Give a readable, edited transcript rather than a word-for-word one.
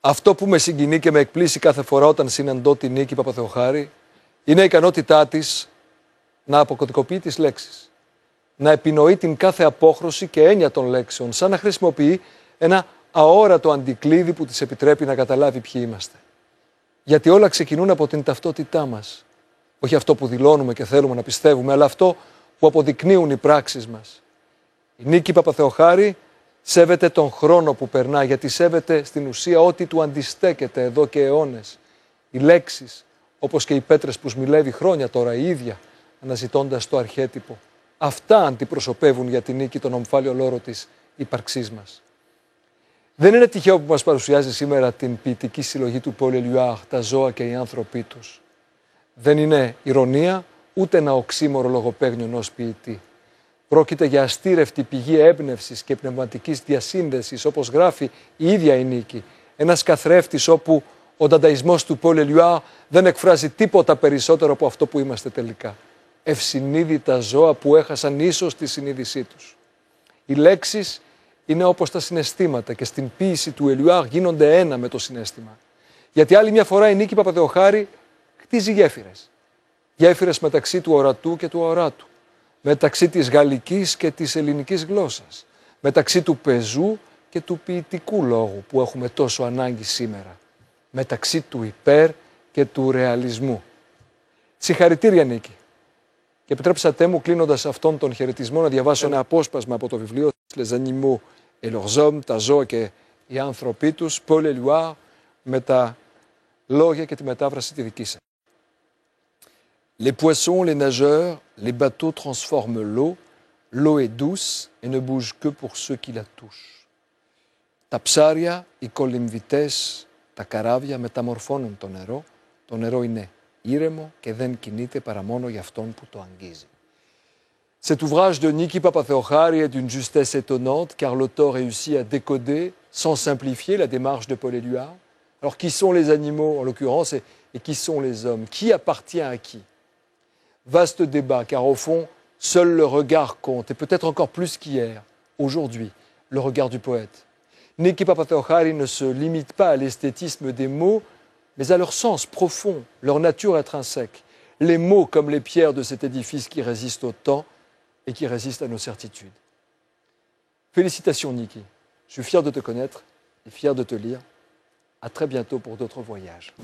Αυτό που με συγκινεί και με εκπλήσει κάθε φορά όταν συναντώ την Νίκη Παπαθεοχάρη είναι η ικανότητά της να αποκωδικοποιεί τις λέξεις. Να επινοεί την κάθε απόχρωση και έννοια των λέξεων, σαν να χρησιμοποιεί ένα αόρατο αντικλείδι που της επιτρέπει να καταλάβει ποιοι είμαστε. Γιατί όλα ξεκινούν από την ταυτότητά μας. Όχι αυτό που δηλώνουμε και θέλουμε να πιστεύουμε, αλλά αυτό που αποδεικνύουν οι πράξεις μας. Η Νίκη Παπαθεοχάρη σέβεται τον χρόνο που περνά, γιατί σέβεται στην ουσία ό,τι του αντιστέκεται εδώ και αιώνες. Οι λέξεις, όπως και οι πέτρες που σμιλεύει χρόνια τώρα η ίδια, αναζητώντας το αρχέτυπο. Αυτά αντιπροσωπεύουν για την Νίκη τον ομφάλιο λόρο της ύπαρξής μας. Δεν είναι τυχαίο που μας παρουσιάζει σήμερα την ποιητική συλλογή του Paul Éluard, τα ζώα και οι άνθρωποι τους. Δεν είναι ηρωνία, ούτε ένα οξύμορο λογοπαίγνιο ενός ποιητή. Πρόκειται για αστήρευτη πηγή έμπνευσης και πνευματικής διασύνδεσης, όπως γράφει η ίδια η Νίκη. Ένας καθρέφτης όπου ο δανταϊσμός του Paul Éluard δεν εκφράζει τίποτα περισσότερο από αυτό που είμαστε τελικά. Ευσυνείδητα ζώα που έχασαν ίσως τη συνείδησή τους. Οι λέξεις είναι όπως τα συναισθήματα και στην ποίηση του Éluard γίνονται ένα με το συναίσθημα. Γιατί άλλη μια φορά η Νίκη Παπαθεοχάρη χτίζει γέφυρες. Γέφυρες μεταξύ του ορατού και του αοράτου. Μεταξύ της γαλλικής και της ελληνικής γλώσσας. Μεταξύ του πεζού και του ποιητικού λόγου που έχουμε τόσο ανάγκη σήμερα. Μεταξύ του υπέρ και του ρεαλισμού. Συγχαρητήρια Νίκη. Και επιτρέψατε μου, κλείνοντας αυτόν τον χαιρετισμό, να διαβάσω ένα απόσπασμα από το βιβλίο Les animaux et leurs hommes, τα ζώα και οι άνθρωποι τους, Paul Éluard, με τα λόγια και τη μετάφραση τη δική σας. Les poissons, les nageurs, les bateaux transforment l'eau. L'eau est douce et ne bouge que pour ceux qui la touchent. Τα ψάρια, οι κολυμβητές, τα καράβια μεταμορφώνουν το νερό. Το νερό είναι ήρεμο και δεν κινείται παρά μόνο για αυτόν που το αγγίζει. Cet ouvrage de Niki Papatheochari est d'une justesse étonnante car l'auteur réussit à décoder, sans simplifier, la démarche de Paul Éluard. Alors qui sont les animaux en l'occurrence et qui sont les hommes? Qui appartient à qui? Vaste débat car au fond, seul le regard compte et peut-être encore plus qu'hier, aujourd'hui, le regard du poète. Niki Papatheochari ne se limite pas à l'esthétisme des mots, mais à leur sens profond, leur nature intrinsèque. Les mots comme les pierres de cet édifice qui résistent au temps et qui résistent à nos certitudes. Félicitations Niki, je suis fier de te connaître et fier de te lire. À très bientôt pour d'autres voyages.